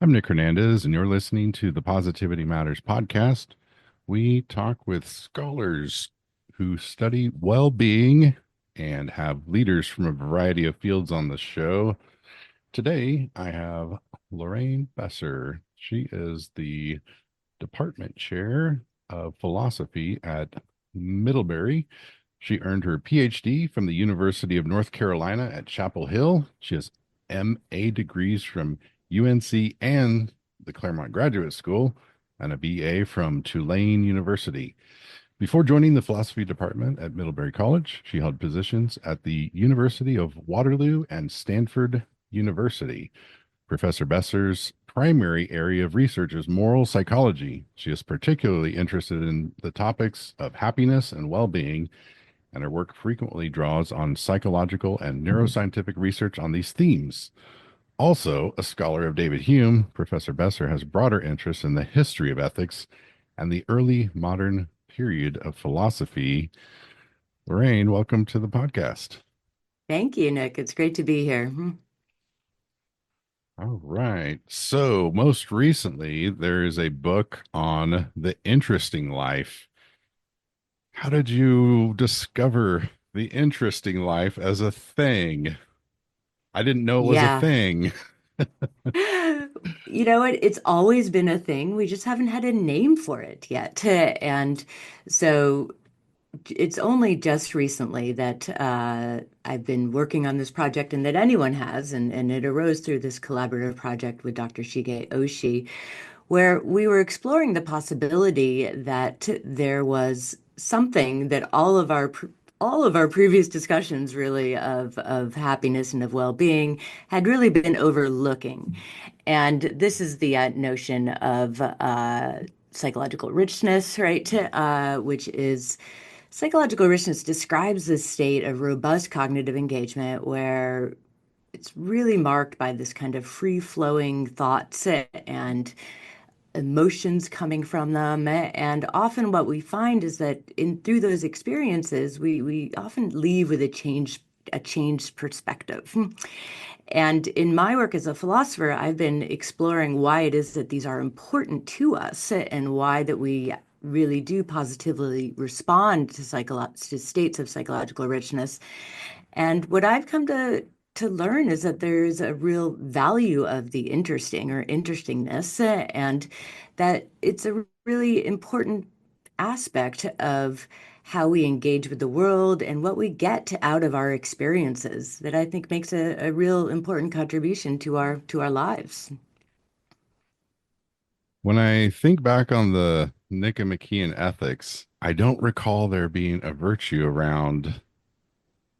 I'm Nick Hernandez, and you're listening to the Positivity Matters podcast. We talk with scholars who study well being and have leaders from a variety of fields on the show. Today, I have Lorraine Besser. She is the department chair of philosophy at Middlebury. She earned her PhD from the University of North Carolina at Chapel Hill. She has MA degrees from UNC and the Claremont Graduate School and a BA from Tulane University. Before joining the philosophy department at Middlebury College, she held positions at the University of Waterloo and Stanford University. Professor Besser's primary area of research is moral psychology. She is particularly interested in the topics of happiness and well being, and her work frequently draws on psychological and neuroscientific research on these themes. Also, a scholar of David Hume, Professor Besser has broader interests in the history of ethics and the early modern period of philosophy. Lorraine, welcome to the podcast. Thank you, Nick. It's great to be here. All right. So, most recently, there is a book on the interesting life. How did you discover the interesting life as a thing? I didn't know it was a Yeah. thing. You know what? It's always been a thing. We just haven't had a name for it yet. And so it's only just recently that I've been working on this project and that anyone has, and it arose through this collaborative project with Dr. Shige Oshii, where we were exploring the possibility that there was something that all of our previous discussions really of happiness and of well-being had really been overlooking. And this is the notion of psychological richness, right? Which is psychological richness describes this state of robust cognitive engagement where it's really marked by this kind of free-flowing thoughts and emotions coming from them. And often what we find is that in through those experiences, we often leave with a changed perspective. And in my work as a philosopher, I've been exploring why it is that these are important to us and why that we really do positively respond to states of psychological richness. And what I've come to learn is that there's a real value of the interesting or interestingness, and that it's a really important aspect of how we engage with the world and what we get out of our experiences that I think makes a real important contribution to our lives. When I think back on the Nicomachean ethics, I don't recall there being a virtue around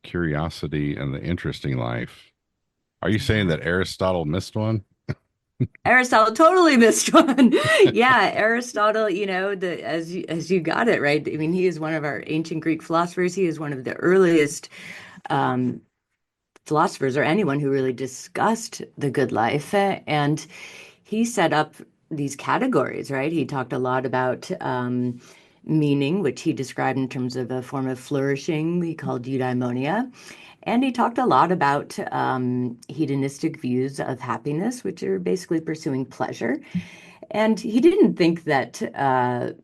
curiosity and the interesting life. Are you saying Yeah. that Aristotle missed one? Aristotle totally missed one. Yeah, Aristotle, as you got it right. I mean, he is one of our ancient Greek philosophers. He is one of the earliest um, philosophers or anyone who really discussed the good life. And he set up these categories, right? He talked a lot about meaning, which he described in terms of a form of flourishing we called eudaimonia. And he talked a lot about hedonistic views of happiness, which are basically pursuing pleasure. And he didn't think that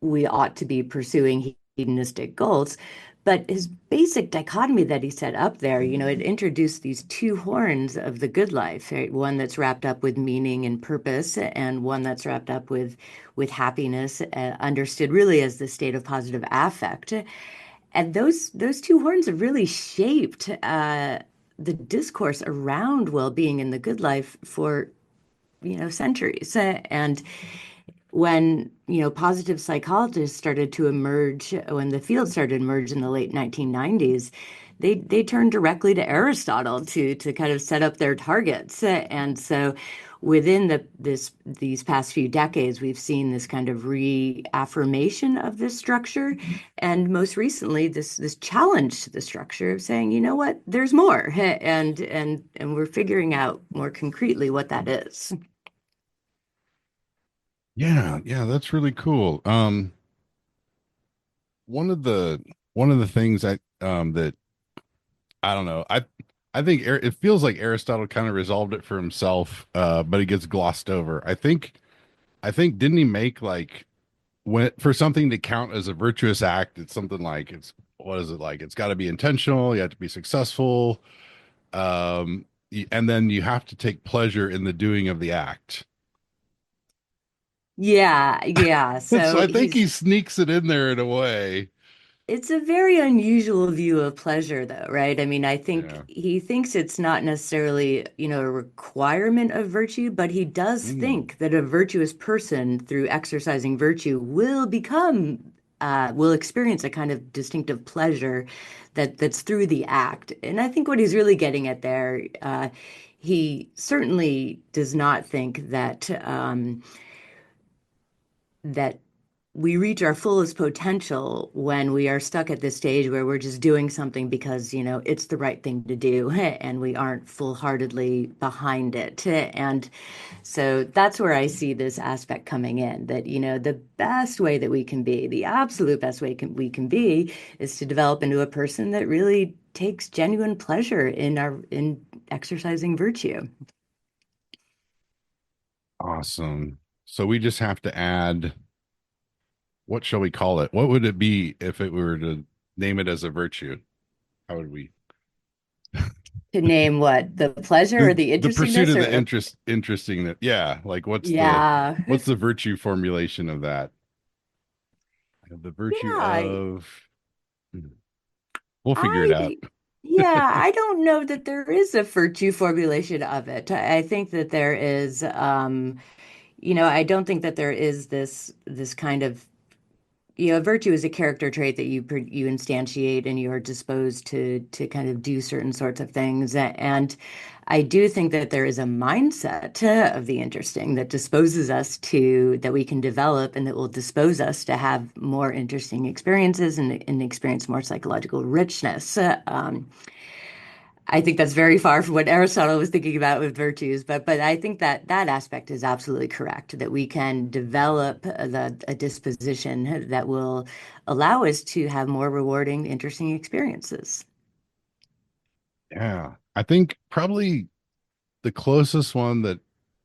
we ought to be pursuing hedonistic goals. But his basic dichotomy that he set up there, it introduced these two horns of the good life, right? One that's wrapped up with meaning and purpose, and one that's wrapped up with happiness, understood really as the state of positive affect. And those two horns have really shaped the discourse around well-being and the good life for centuries. And when positive psychologists started to emerge, when the field started to emerge in the late 1990s, they turned directly to Aristotle to kind of set up their targets. And so within these past few decades, we've seen this kind of reaffirmation of this structure, and most recently this challenge to the structure of saying, you know what, there's more, and we're figuring out more concretely what that is. Yeah, yeah, that's really cool. One of the one of the things that I don't know, I I think it feels like Aristotle kind of resolved it for himself, but it gets glossed over. I think didn't he make like when for something to count as a virtuous act, it's something like it's what is it like? It's got to be intentional. You have to be successful, and then you have to take pleasure in the doing of the act. Yeah, yeah. So So I think he he's sneaks it in there in a way. It's a very unusual view of pleasure, though, right? I mean, I think Yeah. he thinks it's not necessarily, a requirement of virtue, but he does Mm. think that a virtuous person, through exercising virtue, will experience a kind of distinctive pleasure that's through the act. And I think what he's really getting at there, he certainly does not think that we reach our fullest potential when we are stuck at this stage where we're just doing something because, it's the right thing to do and we aren't full-heartedly behind it. And so that's where I see this aspect coming in that, the best way that we can be, the absolute best way we can be is to develop into a person that really takes genuine pleasure in exercising virtue. Awesome. So we just have to add, what shall we call it? What would it be if it were to name it as a virtue? How would we? To name what? The pleasure or the The pursuit interestingness of the or interesting that, yeah, like yeah. what's the virtue formulation of that? The virtue Yeah, of we'll figure it out. I, yeah, I don't know that there is a virtue formulation of it. I think that there is, I don't think that there is this kind of, virtue is a character trait that you instantiate and you're disposed to kind of do certain sorts of things. And I do think that there is a mindset of the interesting that disposes us to that we can develop and that will dispose us to have more interesting experiences and experience more psychological richness. I think that's very far from what Aristotle was thinking about with virtues, but I think that that aspect is absolutely correct, that we can develop a disposition that will allow us to have more rewarding, interesting experiences. Yeah. I think probably the closest one that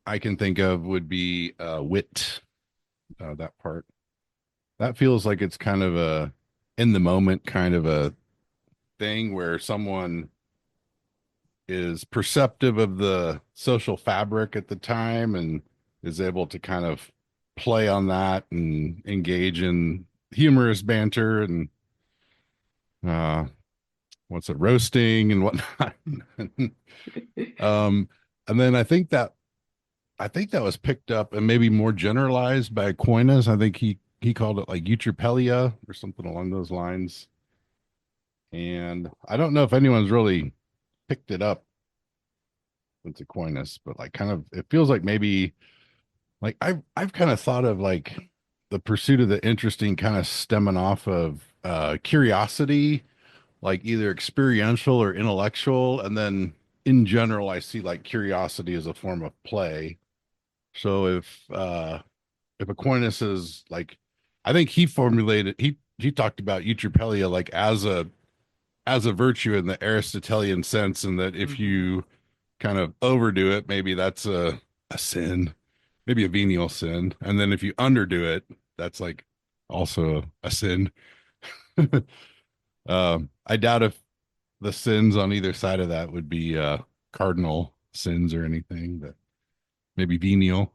I can think of would be wit, that part. That feels like it's kind of a in the moment kind of a thing where someone is perceptive of the social fabric at the time and is able to kind of play on that and engage in humorous banter and uh what's it roasting and whatnot. um and then I think that was picked up and maybe more generalized by Aquinas. I think he called it like eutrapelia or something along those lines. And I don't know if anyone's really picked it up since Aquinas, but like kind of it feels like maybe like I've kind of thought of like the pursuit of the interesting kind of stemming off of curiosity, like either experiential or intellectual, and then in general I see like curiosity as a form of play. So if Aquinas is like, I think he talked about eutrapelia like as a virtue in the Aristotelian sense, and that if Mhm. you kind of overdo it, maybe that's a sin, maybe a venial sin, and then if you underdo it, that's like also a sin. I doubt if the sins on either side of that would be cardinal sins or anything, but maybe venial.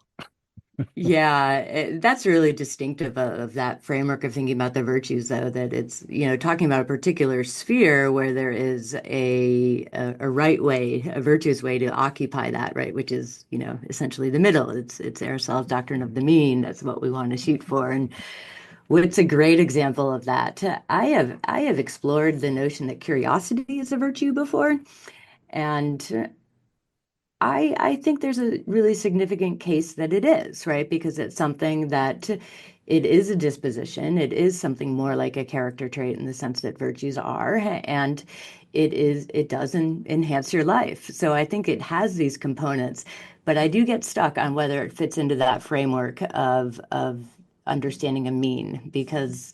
Yeah, that's really distinctive of that framework of thinking about the virtues, though, that it's, talking about a particular sphere where there is a right way, a virtuous way to occupy that, right, which is, essentially the middle. It's Aristotle's doctrine of the mean. That's what we want to shoot for. And what's a great example of that? I have explored the notion that curiosity is a virtue before, and I think there's a really significant case that it is, right? Because it's something that it is a disposition. It is something more like a character trait in the sense that virtues are, and it does enhance your life. So I think it has these components, but I do get stuck on whether it fits into that framework of understanding a mean, because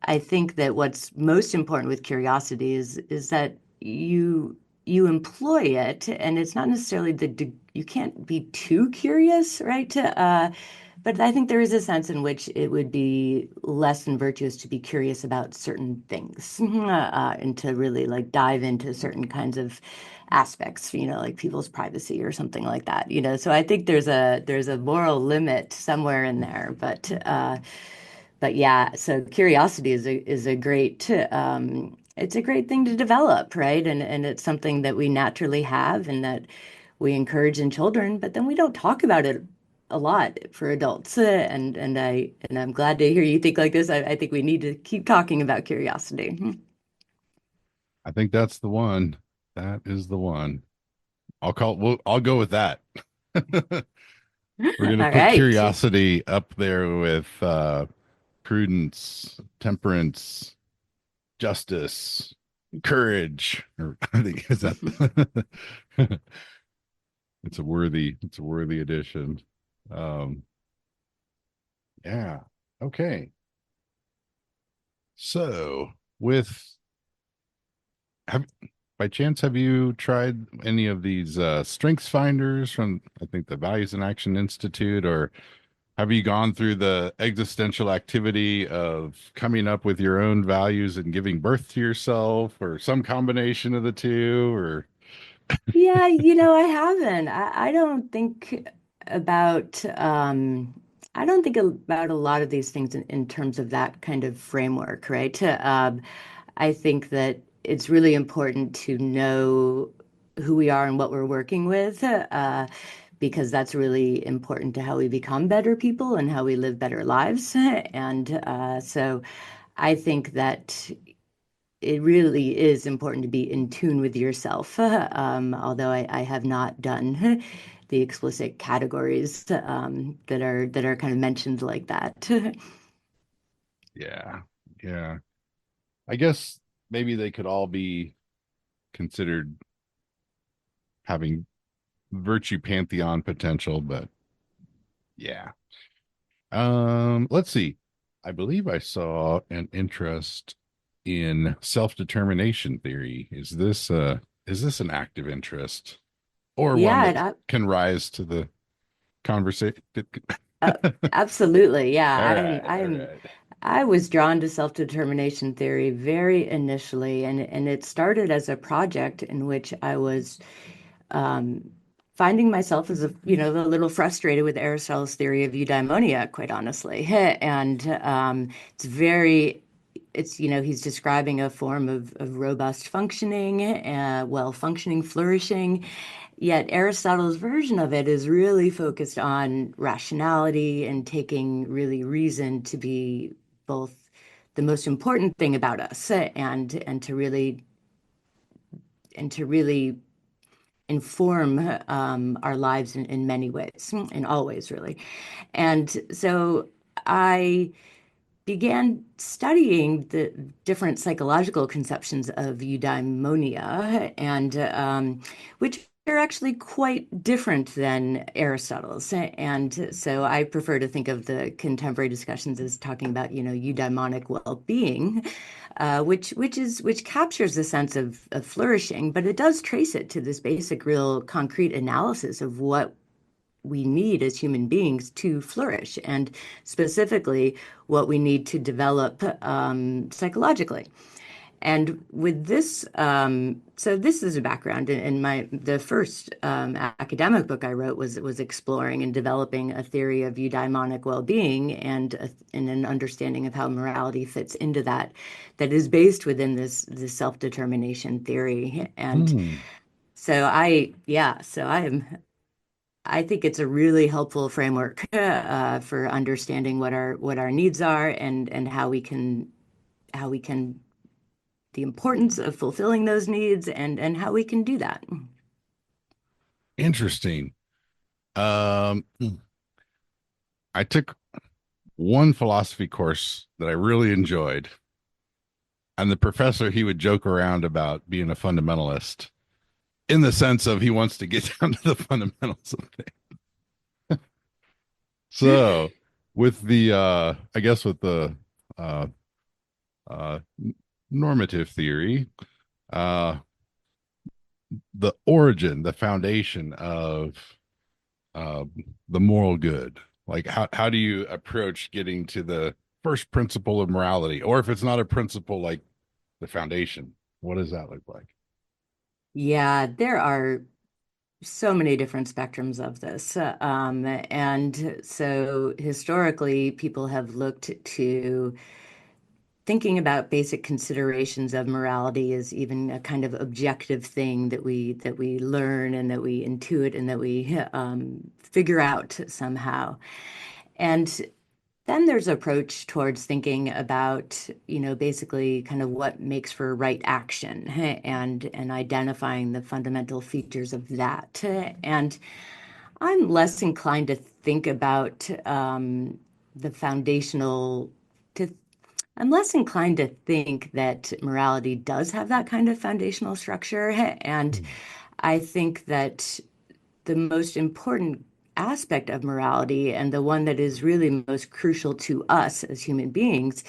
I think that what's most important with curiosity is that you employ it, and it's not necessarily you can't be too curious, right? But I think there is a sense in which it would be less than virtuous to be curious about certain things and to really like dive into certain kinds of aspects, like people's privacy or something like that. So I think there's a moral limit somewhere in there, but yeah, so curiosity is a great it's a great thing to develop, right? And it's something that we naturally have and that we encourage in children, but then we don't talk about it a lot for adults. And I'm glad to hear you think like this. I think we need to keep talking about curiosity. I think that's the one. That is the one. I'll go with that. We're going to All put right. curiosity up there with prudence, temperance, justice, courage. Or I think is that it's a worthy addition. Um, yeah. Okay. So with have by chance have you tried any of these strengths finders from I think the Values in Action Institute, or have you gone through the existential activity of coming up with your own values and giving birth to yourself, or some combination of the two, or Yeah, I haven't. About I don't think about a lot of these things in terms of that kind of framework, right? I think that it's really important to know who we are and what we're working with, because that's really important to how we become better people and how we live better lives. And so I think that it really is important to be in tune with yourself. Although I have not done the explicit categories that are kind of mentioned like that. yeah, yeah. I guess maybe they could all be considered having virtue pantheon potential, but yeah. Let's see. I believe I saw an interest in self-determination theory. Is this an active interest or one Yeah, that can rise to the conversation? uh, absolutely. Yeah, All I'm right, all I'm right. I was drawn to self-determination theory very initially, and it started as a project in which I was um, finding myself as a little frustrated with Aristotle's theory of eudaimonia, quite honestly. And he's describing a form of robust functioning, well-functioning, flourishing. Yet Aristotle's version of it is really focused on rationality and taking really reason to be both the most important thing about us and to really inform our lives in many ways, in all ways, really. And so I began studying the different psychological conceptions of eudaimonia, and which are actually quite different than Aristotle's. And so I prefer to think of the contemporary discussions as talking about, eudaimonic well-being, which captures the sense of flourishing, but it does trace it to this basic, real concrete analysis of what we need as human beings to flourish, and specifically what we need to develop psychologically. And with this, so this is a background. In the first academic book I wrote was exploring and developing a theory of eudaimonic well-being and an understanding of how morality fits into that, that is based within this self-determination theory. And Hmm. so I think it's a really helpful framework for understanding what our needs are and how we can the importance of fulfilling those needs and how we can do that. Interesting. I took one philosophy course that I really enjoyed, and the professor he would joke around about being a fundamentalist in the sense of he wants to get down to the fundamentals of things. So with the I guess with the uh uh normative theory, uh the origin, the foundation of um, the moral good? Like, how do you approach getting to the first principle of morality, or if it's not a principle, like the foundation? What does that look like? Yeah, there are so many different spectrums of this. And so historically, people have looked to thinking about basic considerations of morality as even a kind of objective thing that we learn and that we intuit and that we figure out somehow. And then there's approach towards thinking about, basically kind of what makes for right action and identifying the fundamental features of that. And I'm less inclined to think about the foundational to I'm less inclined to think that morality does have that kind of foundational structure. And Hmm. I think that the most important aspect of morality and the one that is really most crucial to us as human beings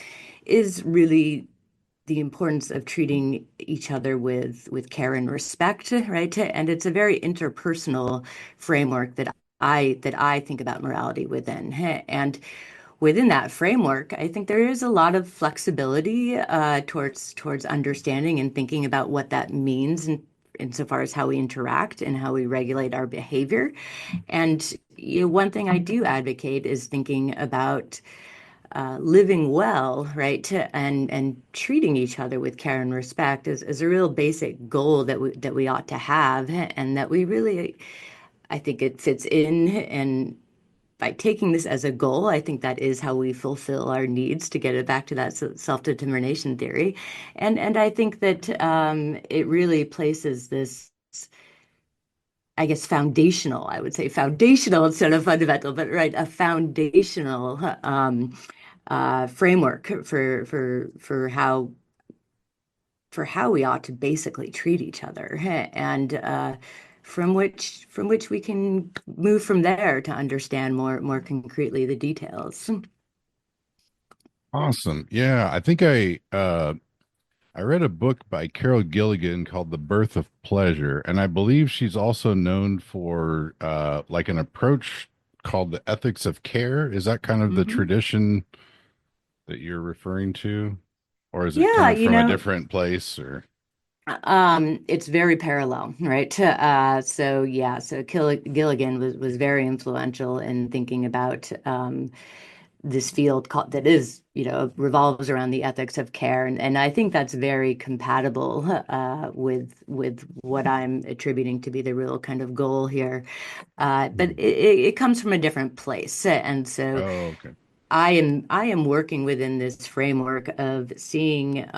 is really the importance of treating each other with care and respect, right? And it's a very interpersonal framework that I think about morality within. And within that framework, I think there is a lot of flexibility towards understanding and thinking about what that means insofar as how we interact and how we regulate our behavior. And one thing I do advocate is thinking about living well, right, and treating each other with care and respect is a real basic goal that we ought to have, and that we really, I think it fits in. And by taking this as a goal, I think that is how we fulfill our needs to get it back to that self-determination theory. And I think that it really places this, I guess, foundational, I would say foundational instead of fundamental, but right, a foundational framework for how we ought to basically treat each other, and from which we can move from there to understand more concretely the details. Awesome. Yeah, I think I read a book by Carol Gilligan called The Birth of Pleasure, and I believe she's also known for like an approach called the ethics of care. Is that kind of the Hmm. tradition that you're referring to? Or is it Yeah, coming from a different place or it's very parallel, right? So yeah, so Gilligan was very influential in thinking about this field that is, revolves around the ethics of care, and I think that's very compatible with what I'm attributing to be the real kind of goal here. But Hmm. it comes from a different place, and so Oh, okay. I am working within this framework of seeing,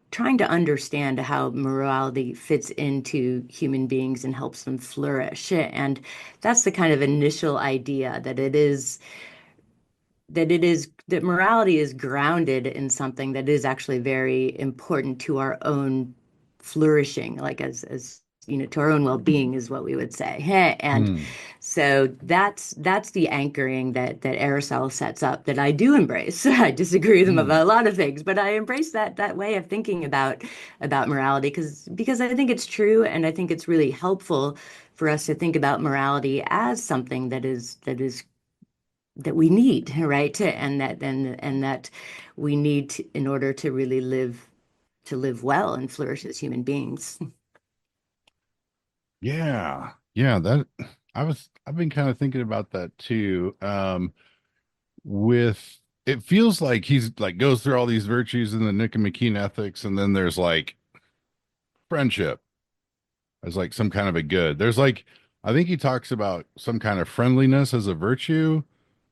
trying to understand how morality fits into human beings and helps them flourish. And that's the kind of initial idea that morality is grounded in something that is actually very important to our own flourishing, like as to our own well-being is what we would say. And Hmm. so that's the anchoring that Aristotle sets up that I do embrace. I disagree with him Hmm. about a lot of things, but I embrace that way of thinking about morality because I think it's true, and I think it's really helpful for us to think about morality as something that we need, right? And that we need in order to really live well and flourish as human beings. Yeah. Yeah, that I've been kind of thinking about that too. With it feels like he's like goes through all these virtues in the Nicomachean ethics, and then there's like friendship as like some kind of a good. There's like I think he talks about some kind of friendliness as a virtue,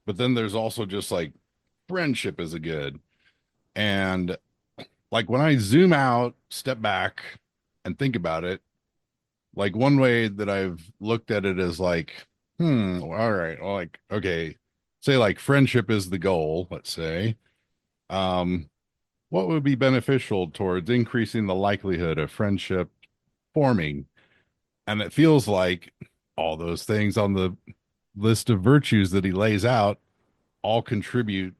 but then there's also just like friendship as a good. And like when I zoom out, step back and think about it, like one way that I've looked at it is like, all right, well, like, okay, say like friendship is the goal, let's say. Um, what would be beneficial towards increasing the likelihood of friendship forming? And it feels like all those things on the list of virtues that he lays out all contribute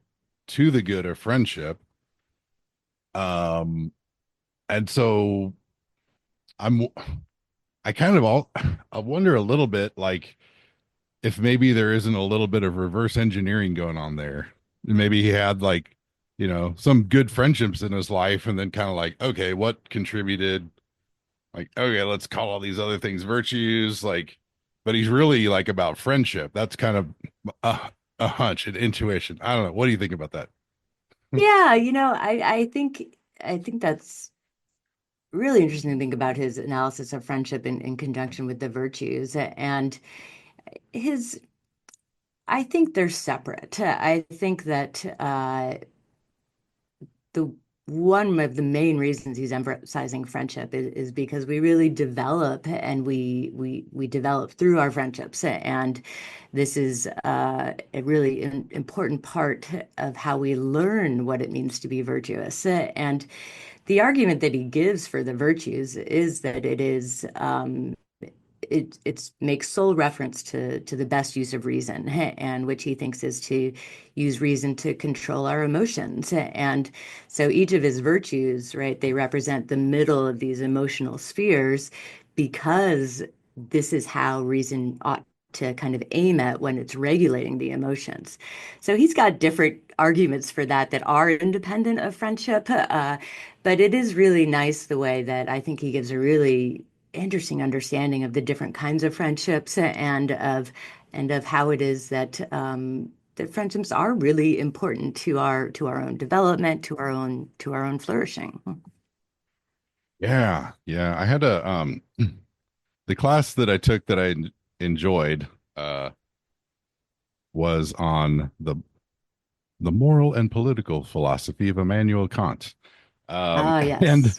to the good of friendship. Um, and so I'm I kind of all I wonder a little bit like if maybe there isn't a little bit of reverse engineering going on there. Maybe he had like, some good friendships in his life and then kind of like, okay, what contributed? Like, okay, let's call all these other things virtues. Like, but he's really like about friendship. That's kind of a hunch, an intuition. I don't know. What do you think about that? Yeah, I think that's really interesting to think about his analysis of friendship in conjunction with the virtues. And his I think they're separate. I think that the one of the main reasons he's emphasizing friendship is because we really develop and we develop through our friendships. And this is a really important part of how we learn what it means to be virtuous. And the argument that he gives for the virtues is that it makes sole reference to the best use of reason, and which he thinks is to use reason to control our emotions. And so each of his virtues, right, they represent the middle of these emotional spheres because this is how reason ought to kind of aim at when it's regulating the emotions. So he's got different arguments for that that are independent of friendship. But it is really nice the way that I think he gives a really interesting understanding of the different kinds of friendships and of how it is that that friendships are really important to our own development, to our own flourishing. Yeah, yeah. I had a the class that I took that enjoyed uh was on the moral and political philosophy of Immanuel Kant. Ah, And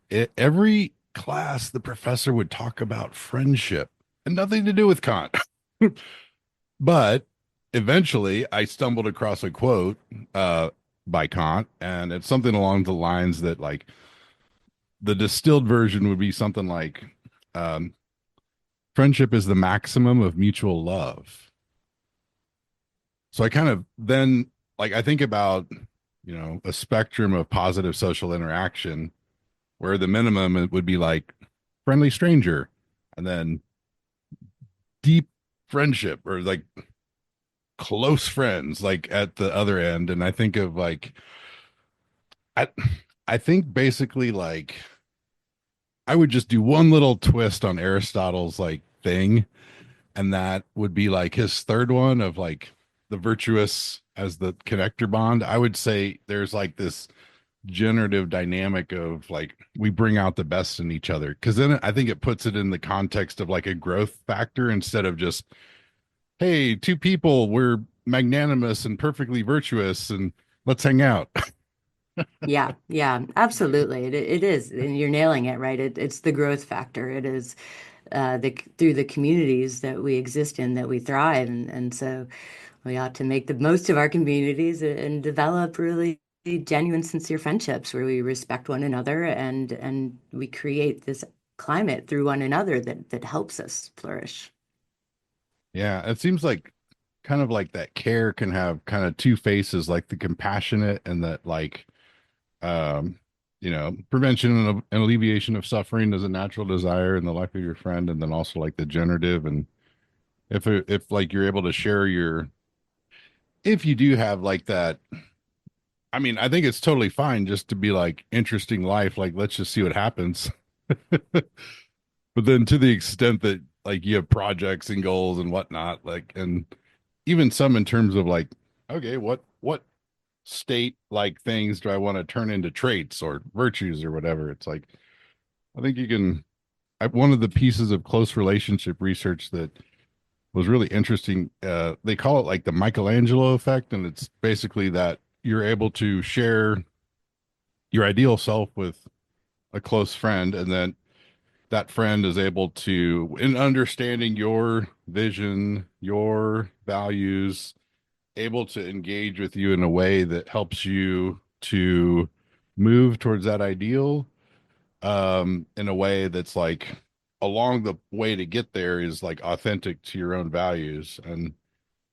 yes. every class the professor would talk about friendship and nothing to do with Kant. But eventually I stumbled across a quote uh by Kant, and it's something along the lines that like the distilled version would be something like um friendship is the maximum of mutual love. So I kind of then like I think about, a spectrum of positive social interaction where the minimum it would be like friendly stranger, and then deep friendship or like close friends like at the other end. And I think of like I I think basically like I would just do one little twist on Aristotle's like thing, and that would be like his third one of like the virtuous as the connector bond. I would say there's like this generative dynamic of like we bring out the best in each other, because then I think it puts it in the context of like a growth factor instead of just, hey, two people, we're magnanimous and perfectly virtuous and let's hang out. Yeah, yeah, absolutely. It is, and you're nailing it, right? It's the growth factor. It is through the communities that we exist in that we thrive, and so we ought to make the most of our communities and develop really genuine, sincere friendships where we respect one another and we create this climate through one another that helps us flourish. Yeah, it seems like kind of like that care can have kind of two faces, like the compassionate and that like um prevention and alleviation of suffering is a natural desire in the life of your friend, and then also like the generative. And if like you're able to share your, if you do have like that, I mean, I think it's totally fine just to be like interesting life, like let's just see what happens. But then to the extent that like you have projects and goals and whatnot, like, and even some in terms of like, okay, what state like things do I want to turn into traits or virtues or whatever? It's like I think you can. One of the pieces of close relationship research that was really interesting, they call it like the Michelangelo effect, and it's basically that you're able to share your ideal self with a close friend, and then that friend is able to, in understanding your vision, your values, able to engage with you in a way that helps you to move towards that ideal, in a way that's like along the way to get there is like authentic to your own values. And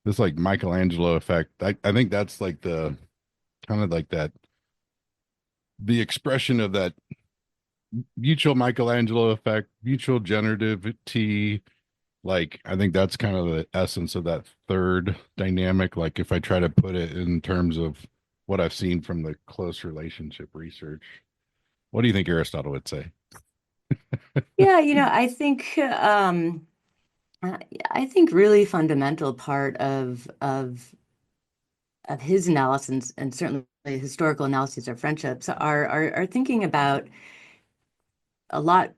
this like Michelangelo effect, I think that's like the kind of like that the expression of that mutual Michelangelo effect, mutual generative T. Like, I think that's kind of the essence of that third dynamic. Like, if I try to put it in terms of what I've seen from the close relationship research, what do you think Aristotle would say? Yeah, uh, I think really fundamental part of his analysis and certainly historical analyses of friendships are thinking about a lot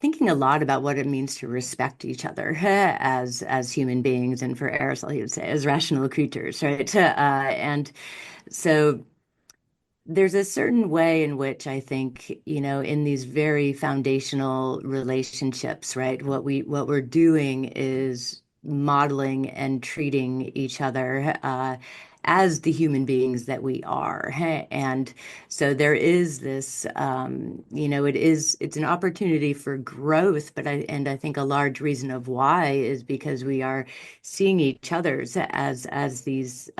thinking a lot about what it means to respect each other as human beings, and for Aristotle he would say as rational creatures, right? And so there's a certain way in which I think, in these very foundational relationships, right, what we're doing is modeling and treating each other as the human beings that we are. And so there is this, it's an opportunity for growth, I think a large reason of why is because we are seeing each other's as these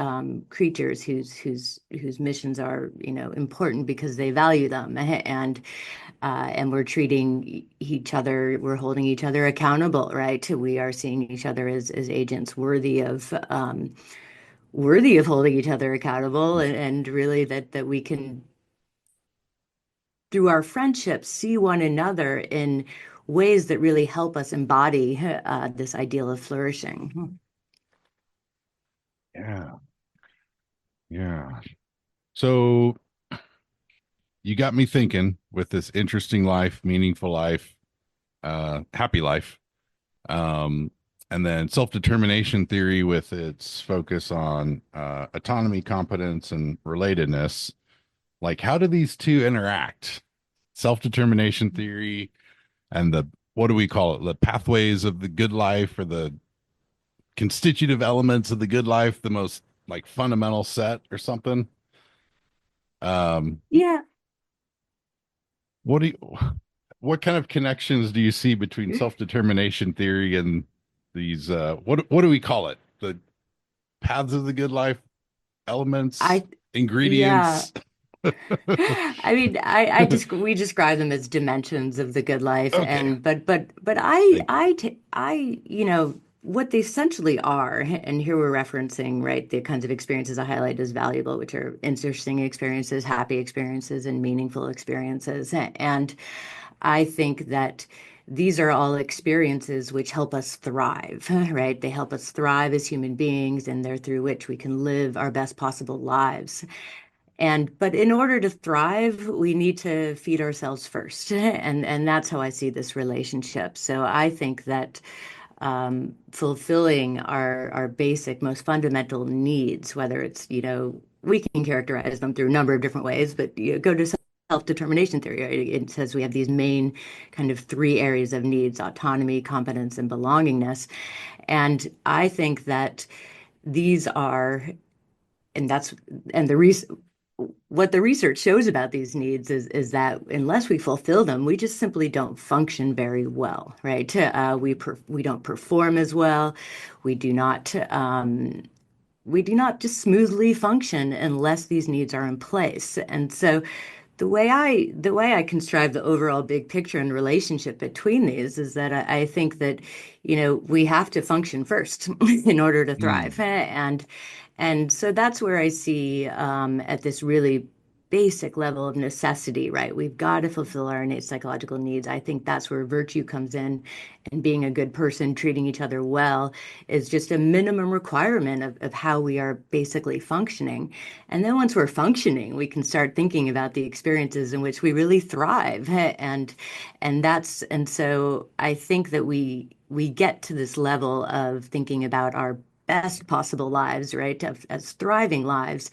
creatures whose missions are important because they value them, and we're treating each other, we're holding each other accountable, right? We are seeing each other as agents worthy of holding each other accountable, and really that we can, through our friendships, see one another in ways that really help us embody this ideal of flourishing. Yeah. Yeah. So you got me thinking with this interesting life, meaningful life, happy life. Um, and then self-determination theory with its focus on autonomy, competence, and relatedness. Like, how do these two interact? Self-determination theory and the, what do we call it? The pathways of the good life, or the constitutive elements of the good life, the most like fundamental set or something. Um, Yeah. what do you, what kind of connections do you see between self-determination theory and these what do we call it? The paths of the good life, elements, I yeah. ingredients. I mean, I just we describe them as dimensions of the good life, Okay. and but Thank you. what they essentially are, and here we're referencing, right, the kinds of experiences I highlight as valuable, which are interesting experiences, happy experiences, and meaningful experiences. And I think that these are all experiences which help us thrive, right? They help us thrive as human beings, and they're through which we can live our best possible lives. But in order to thrive, we need to feed ourselves first. And that's how I see this relationship. So I think that fulfilling our basic, most fundamental needs, whether it's, we can characterize them through a number of different ways, but go to self-determination theory, right? It says we have these main kind of three areas of needs: autonomy, competence, and belongingness. And I think that these are, and that's, and the reason, what the research shows about these needs is that unless we fulfill them, we just simply don't function very well, right? We don't perform as well. We do not we do not just smoothly function unless these needs are in place. And so the way I constrive the overall big picture and relationship between these is that I think that, we have to function first in order to thrive. Mm, And so that's where I see, at this really basic level of necessity, right? We've got to fulfill our innate psychological needs. I think that's where virtue comes in, and being a good person, treating each other well is just a minimum requirement of how we are basically functioning. And then once we're functioning, we can start thinking about the experiences in which we really thrive. And so I think that we get to this level of thinking about our best possible lives, right, as thriving lives,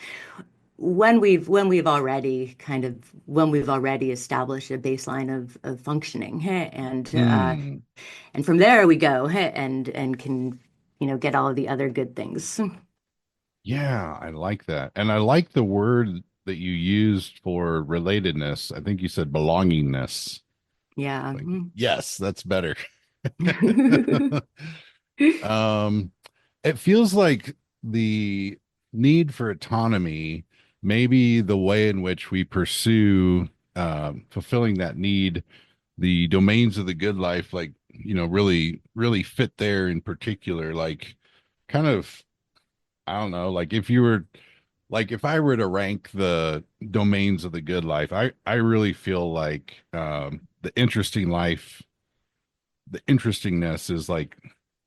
when we've already established a baseline of functioning, mm. and from there we go, and can, get all of the other good things. Yeah, I like that. And I like the word that you used for relatedness. I think you said belongingness. Yeah. Like, yes, that's better. Um, it feels like the need for autonomy, maybe the way in which we pursue fulfilling that need. the domains of the good life, like, really, really fit there in particular. Like, kind of, I don't know, like if you were, like if I were to rank the domains of the good life, I really feel like the interesting life, the interestingness is like,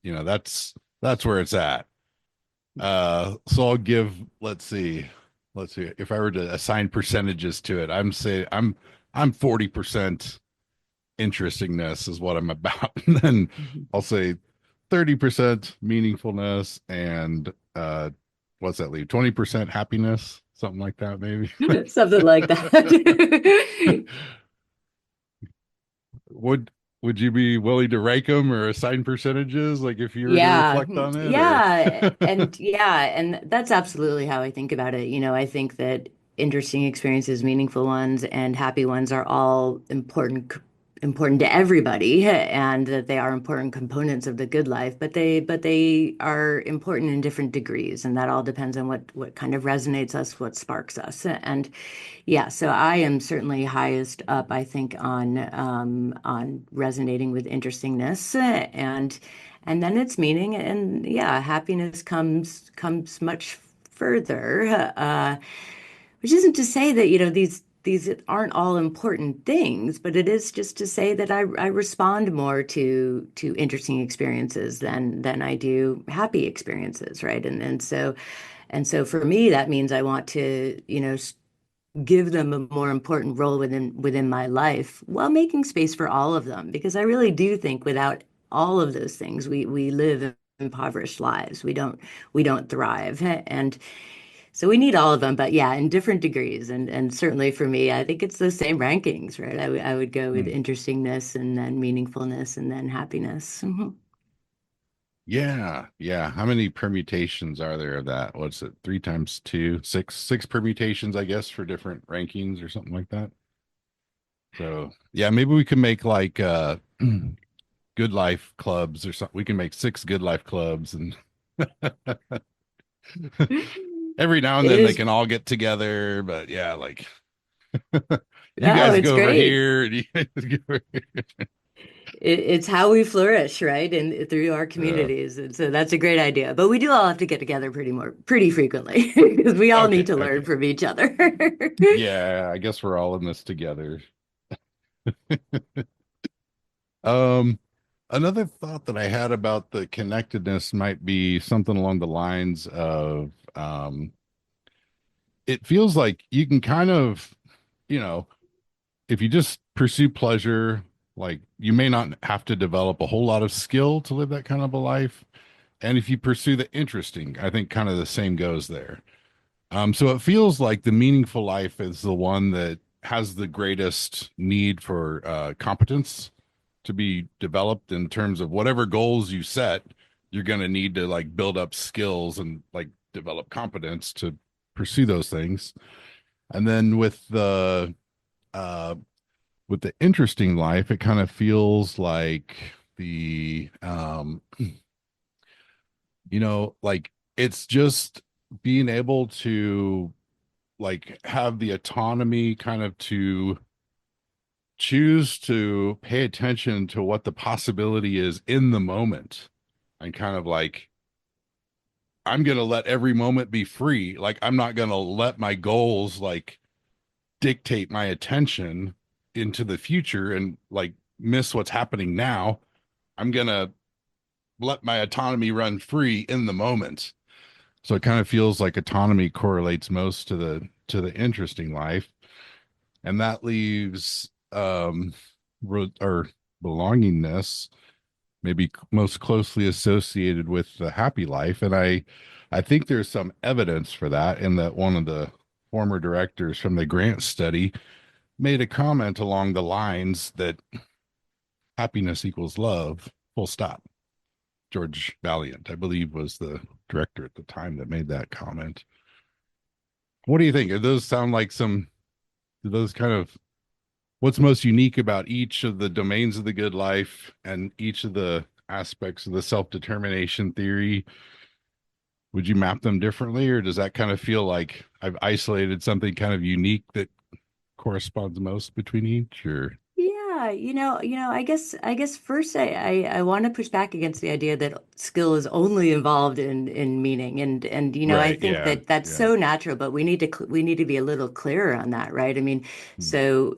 that's where it's at. So I'll give, let's see, if I were to assign percentages to it, I'm 40% interestingness is what I'm about. And then I'll say 30% meaningfulness and what's that leave? 20% happiness, something like that, maybe. Something like that. would would you be willing to rank them or assign percentages, like if you were to Yeah, reflect on it, or and that's absolutely how I think about it. I think that interesting experiences, meaningful ones, and happy ones are all important to everybody, and that they are important components of the good life, but they are important in different degrees, and that all depends on what kind of resonates us, what sparks us. And yeah, so I am certainly highest up, I think, on resonating with interestingness, and then it's meaning, and yeah, happiness comes much further. Which isn't to say that, these aren't all important things, but it is just to say that I respond more to interesting experiences than I do happy experiences, right? And so for me, that means I want to, give them a more important role within my life while making space for all of them, because I really do think without all of those things, we live impoverished lives. We don't thrive, and so we need all of them, but yeah, in different degrees. And certainly for me, I think it's the same rankings, right? I would go with Hmm. interestingness and then meaningfulness and then happiness. Mhm. Yeah, yeah. How many permutations are there of that? What's it? Three times two, six permutations, I guess, for different rankings or something like that. So yeah, maybe we can make like good life clubs or something. We can make six good life clubs, and every now and It then they is, can all get together. But yeah, like you oh, guys it's go over great. here, and you guys go over here. It's how we flourish, right? And through our Yeah. communities. And so that's a great idea. But we do all have to get together pretty frequently because we all Okay, need to learn okay. from each other. Yeah, I guess we're all in this together. Um, Another thought that I had about the connectedness might be something along the lines of it feels like you can kind of, you know, if you just pursue pleasure, like you may not have to develop a whole lot of skill to live that kind of a life. And if you pursue the interesting, I think kind of the same goes there. So it feels like the meaningful life is the one that has the greatest need for competence to be developed in terms of whatever goals you set. You're going to need to like build up skills and like develop competence to pursue those things. And then uh, with the interesting life, it kind of feels like like it's just being able to like have the autonomy kind of to choose to pay attention to what the possibility is in the moment, and kind of like I'm going to let every moment be free. Like I'm not going to let my goals like dictate my attention into the future and like miss what's happening now. I'm going to let my autonomy run free in the moment. So it kind of feels like autonomy correlates most to the interesting life, and that leaves or belongingness maybe most closely associated with the happy life. And I think there's some evidence for that in that one of the former directors from the grant study made a comment along the lines that happiness equals love, full stop. George Valiant, I believe, was the director at the time that made that comment. What do you think? Do those sound like do those kind of, what's most unique about each of the domains of the good life and each of the aspects of the self-determination theory? Would you map them differently, or does that kind of feel like I've isolated something kind of unique that corresponds most between each? Or Yeah, Yeah, I guess first I want to push back against the idea that skill is only involved in meaning, and I Right. think Yeah. that that's Yeah. so natural, but we need to be a little clearer on that, right? I mean, Hmm. so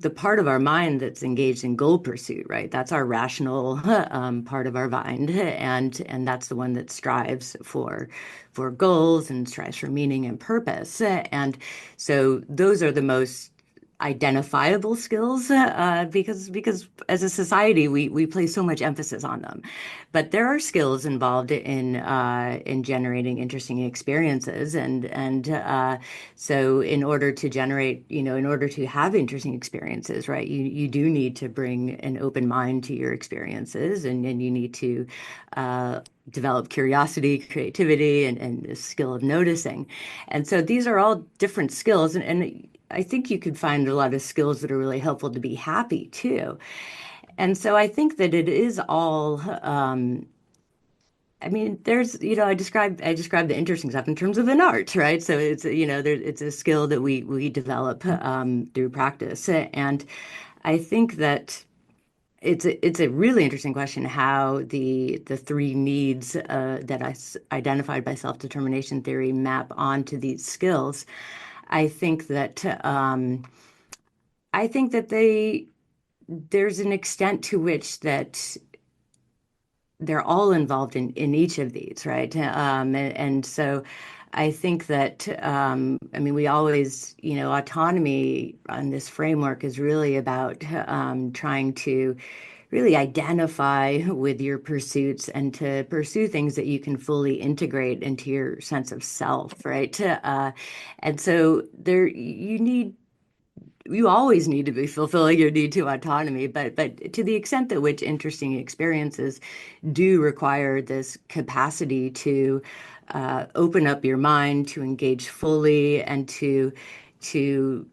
the part of our mind that's engaged in goal pursuit, right? That's our rational part of our mind, and that's the one that strives for goals and strives for meaning and purpose, and so those are the most identifiable skills because as a society we place so much emphasis on them, but there are skills involved in generating interesting experiences and so in order to generate in order to have interesting experiences, right, you do need to bring an open mind to your experiences, and you need to develop curiosity, creativity, and the skill of noticing. And so these are all different skills, and I think you could find a lot of skills that are really helpful to be happy too. And so I think that it is all, I mean, I described the interesting stuff in terms of an art, right? So it's a skill that we develop through practice. And I think that it's a really interesting question how the three needs that identified by self-determination theory map onto these skills. I think that um, I think that there's an extent to which that they're all involved in each of these, right? And so I think that I mean we always, autonomy on this framework is really about trying to really identify with your pursuits and to pursue things that you can fully integrate into your sense of self, right? And so you always need to be fulfilling your need to autonomy, but to the extent that which interesting experiences do require this capacity to open up your mind, to engage fully, and to to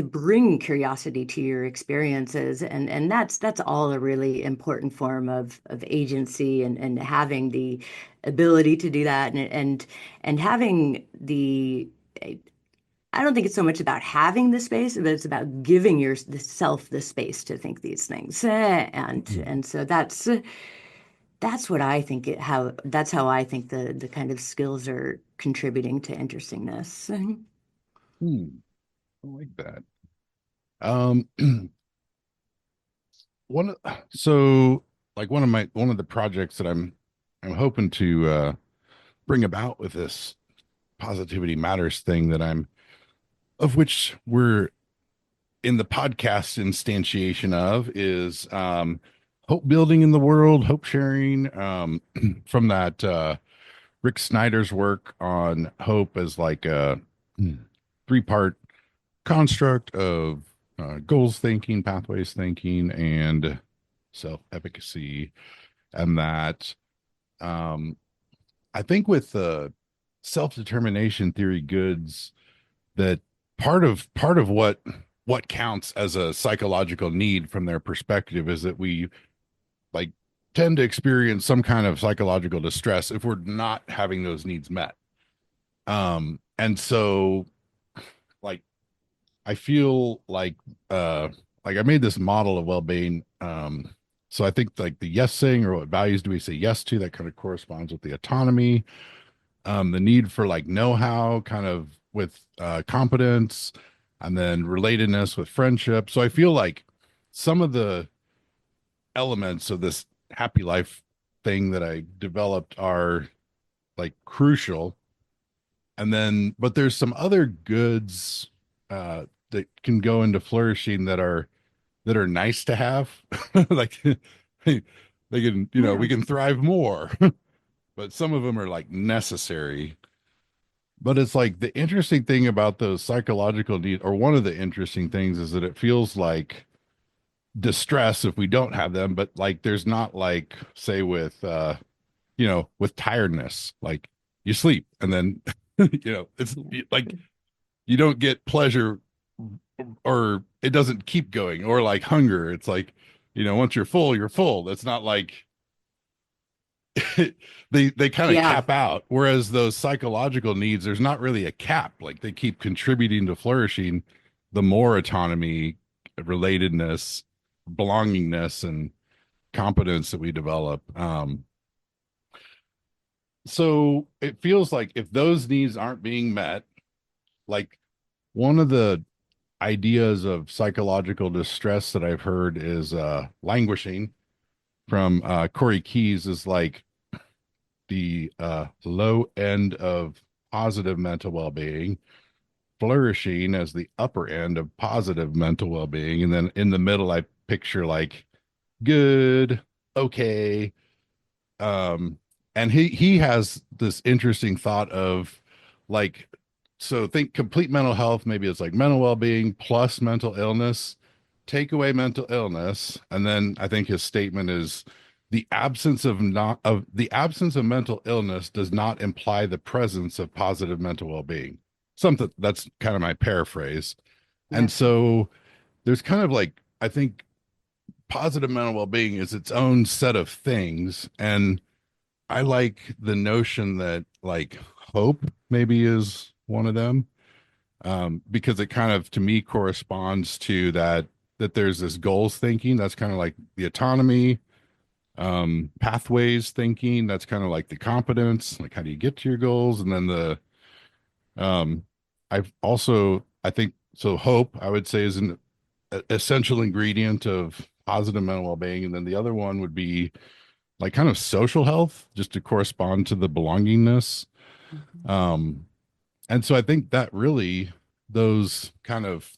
bring curiosity to your experiences, and that's all a really important form of agency, and having the ability to do that, and having the I don't think it's so much about having the space, but it's about giving yourself the space to think these things. And so that's what I think that's how I think the kind of skills are contributing to interestingness. Hmm. I like that. Um, one so like one of the projects that I'm hoping to bring about with this positivity matters thing that I'm of which we're in the podcast instantiation of is hope building in the world, hope sharing, from that Rick Snyder's work on hope as like a three-part construct of goals thinking, pathways thinking, and self-efficacy. And that um, I think with self-determination theory goods, that part of what counts as a psychological need from their perspective is that we like tend to experience some kind of psychological distress if we're not having those needs met. And so like I feel like I made this model of well-being. So I think like the yes saying, or what values do we say yes to, that kind of corresponds with the autonomy, the need for like know-how kind of with competence, and then relatedness with friendship. So I feel like some of the elements of this happy life thing that I developed are like crucial. And then but there's some other goods that can go into flourishing that are nice to have. Like they can, Yeah. we can thrive more, but some of them are like necessary. But it's like the interesting thing about those psychological needs, or one of the interesting things, is that it feels like distress if we don't have them, but like there's not like, say, with with tiredness, like you sleep and then it's like you don't get pleasure, or it doesn't keep going, or like hunger. It's like, once you're full, you're full. That's not like they kind of Yeah. cap out. Whereas those psychological needs, there's not really a cap. Like they keep contributing to flourishing. the more autonomy, relatedness, belongingness, and competence that we develop. So it feels like if those needs aren't being met, like one of the ideas of psychological distress that I've heard is languishing from Corey Keyes is like the low end of positive mental well-being, flourishing as the upper end of positive mental well-being, and then in the middle I picture like good, okay. um and he has this interesting thought of like, so think complete mental health, maybe it's like mental well-being plus mental illness, take away mental illness, and then I think his statement is the absence of mental illness does not imply the presence of positive mental well-being. Something that's kind of my paraphrase. And Yeah. so there's kind of like, I think positive mental well-being is its own set of things, and I like the notion that like hope maybe is one of them, because it kind of to me corresponds to that there's this goals thinking that's kind of like the autonomy, pathways thinking that's kind of like the competence, like how do you get to your goals, and then the um, I've also I think so hope I would say is an essential ingredient of positive mental well-being, and then the other one would be like kind of social health just to correspond to the belongingness. Mhm. um and so I think that really those kind of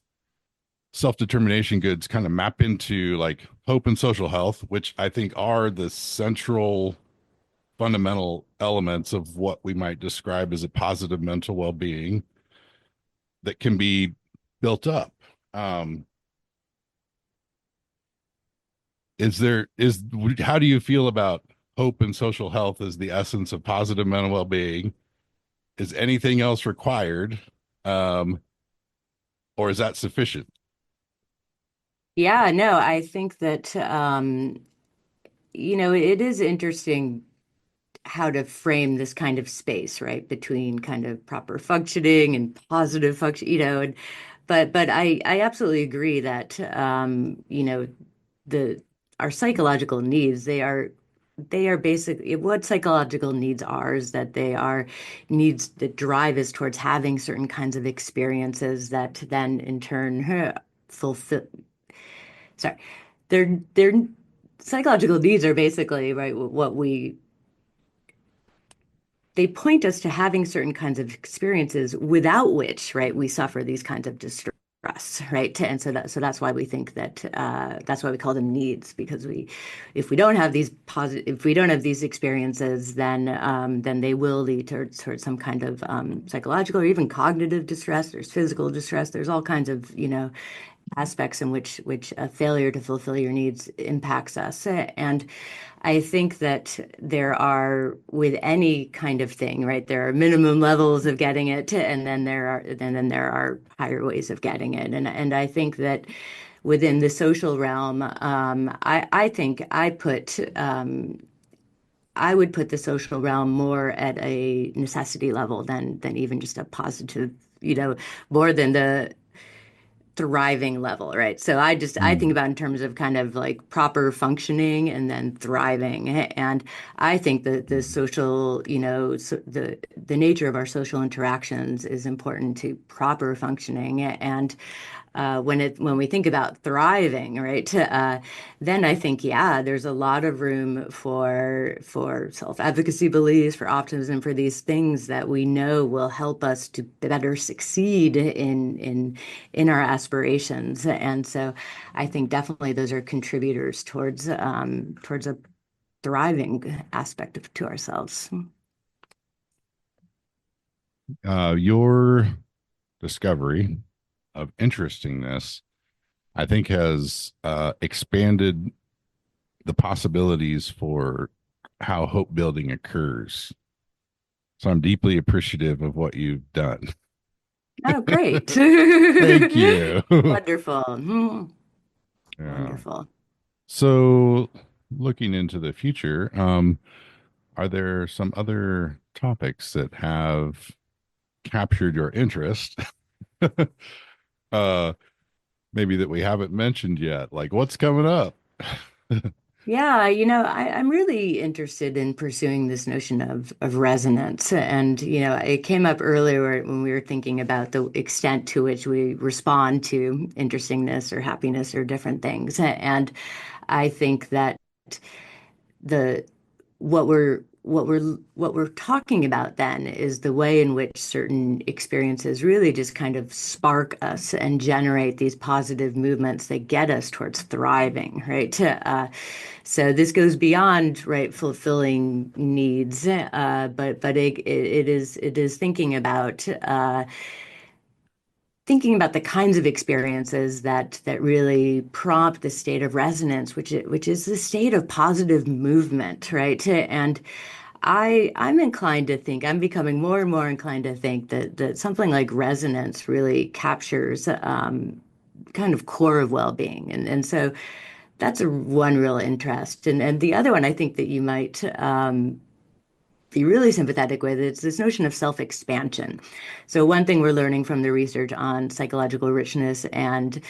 self-determination goods kind of map into like hope and social health, which I think are the central fundamental elements of what we might describe as a positive mental well-being that can be built up. um is there is How do you feel about hope and social health as the essence of positive mental well-being? Is anything else required? Um, or is that sufficient? Yeah, no, I think that it is interesting how to frame this kind of space, right, between kind of proper functioning and positive function, and but I absolutely agree that the our psychological needs, they are basically what psychological needs are is that they are needs that drive us towards having certain kinds of experiences that then in turn fulfill sorry their psychological needs are basically right what we they point us to having certain kinds of experiences without which, right, we suffer these kinds of distress, right? And so that's why we think that that's why we call them needs, because if we don't have if we don't have these experiences, then they will lead towards some kind of psychological or even cognitive distress. There's physical distress. There's all kinds of aspects in which a failure to fulfill your needs impacts us. And I think that there are, with any kind of thing, right, there are minimum levels of getting it, and then there are higher ways of getting it. And I think that within the social realm, I think I would put the social realm more at a necessity level than even just a positive, more than the thriving level, right? So I think Mm. about in terms of kind of like proper functioning and then thriving. And I think that the social, the nature of our social interactions is important to proper functioning. And when we think about thriving, right, then I think, yeah, there's a lot of room for self-advocacy beliefs, for optimism, for these things that we know will help us to better succeed in our aspirations. And so I think definitely those are contributors towards a thriving aspect to ourselves. Your discovery of interestingness, I think, has expanded the possibilities for how hope building occurs. So I'm deeply appreciative of what you've done. Oh, great. Thank you. Wonderful. Yeah. Wonderful. So, looking into the future, are there some other topics that have captured your interest? uh maybe that we haven't mentioned yet? Like what's coming up? Yeah, I'm really interested in pursuing this notion of resonance. And, it came up earlier when we were thinking about the extent to which we respond to interestingness or happiness or different things. And I think that the what we're talking about then is the way in which certain experiences really just kind of spark us and generate these positive movements that get us towards thriving, right? So this goes beyond right fulfilling needs, but it is thinking about the kinds of experiences that really prompt the state of resonance, which is the state of positive movement, right? And I'm becoming more and more inclined to think that something like resonance really captures kind of core of well-being, and so that's one real interest, and the other one I think that you might be really sympathetic with. It's this notion of self-expansion. So one thing we're learning from the research on psychological richness and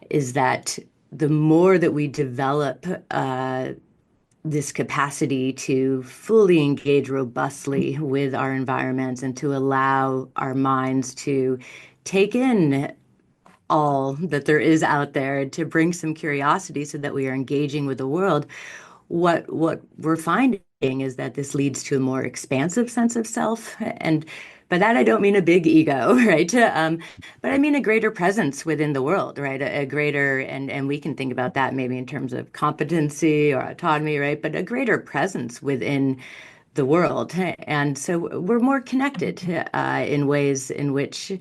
is that the more that we develop this capacity to fully engage robustly with our environments and to allow our minds to take in all that there is out there and to bring some curiosity so that we are engaging with the world, what we're finding is that this leads to a more expansive sense of self. And by that, I don't mean a big ego, right? But I mean a greater presence within the world, right? A greater, and we can think about that maybe in terms of competency or autonomy, right? But a greater presence within the world. And so we're more connected in ways in which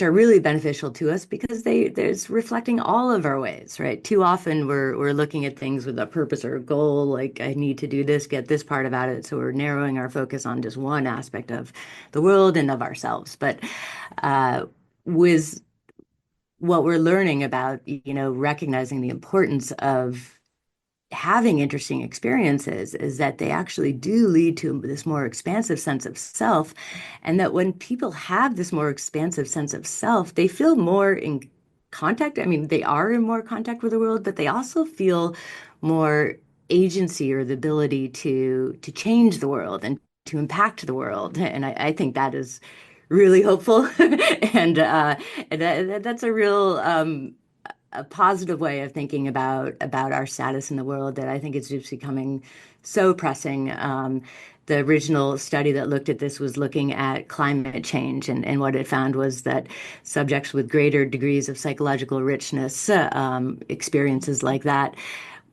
are really beneficial to us because there's reflecting all of our ways, right? Too often we're looking at things with a purpose or a goal, like I need to do this, get this part about it. So we're narrowing our focus on just one aspect of the world and of ourselves. But with what we're learning about, recognizing the importance of having interesting experiences is that they actually do lead to this more expansive sense of self. And that when people have this more expansive sense of self, they feel more in contact. I mean, they are in more contact with the world, but they also feel more agency or the ability to change the world and to impact the world. And I think that is really hopeful. And that's a positive way of thinking about our status in the world that I think is just becoming so pressing. The original study that looked at this was looking at climate change, and what it found was that subjects with greater degrees of psychological richness, experiences like that,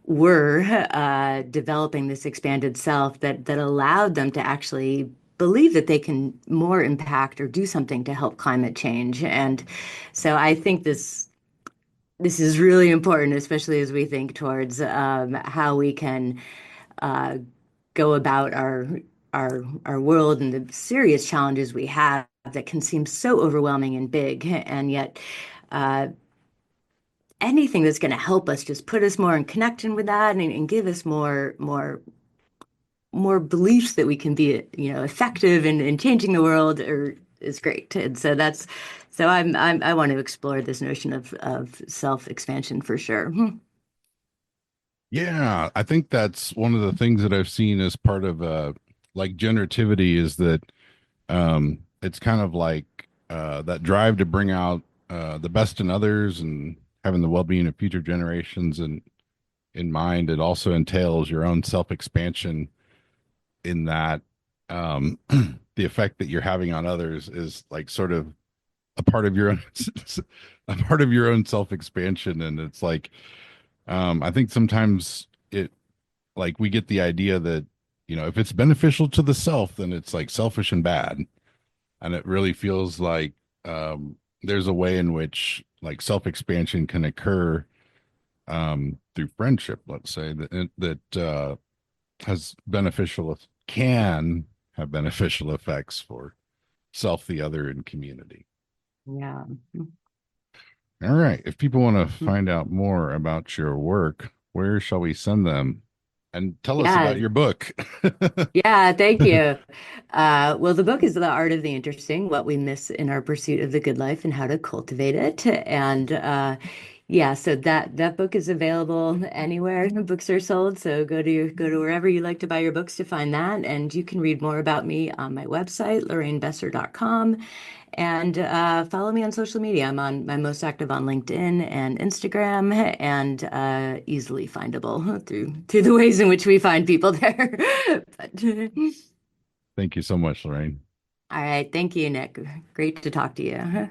were developing this expanded self that allowed them to actually believe that they can more impact or do something to help climate change. And so I think this is really important, especially as we think towards how we can uh, go about our world and the serious challenges we have that can seem so overwhelming and big, and yet uh, anything that's going to help us just put us more in connection with that and give us more beliefs that we can be, effective in changing the world is great. And so I want to explore this notion of self-expansion for sure. Yeah, I think that's one of the things that I've seen as part of like generativity is that it's kind of like that drive to bring out the best in others and having the well-being of future generations and in mind. It also entails your own self-expansion in that the effect that you're having on others is like sort of a part of your own a part of your own self-expansion. And it's like I think sometimes it like we get the idea that if it's beneficial to the self then it's like selfish and bad, and it really feels like there's a way in which like self-expansion can occur through friendship, let's say, that has beneficial can have beneficial effects for self, the other, and community. Yeah. All right. If people want to find out more about your work, where shall we send them? And tell us about Yeah, your book. yeah, thank you. Well, the book is The Art of the Interesting, What We Miss in Our Pursuit of the Good Life and How to Cultivate It. And yeah, so that book is available anywhere books are sold. So go to wherever you like to buy your books to find that. And you can read more about me on my website, lorrainebesser.com. And follow me on social media. I'm most active on LinkedIn and Instagram, and easily findable through the ways in which we find people there. But, Thank you so much, Lorraine. all right, thank you, Nick. Great to talk to you.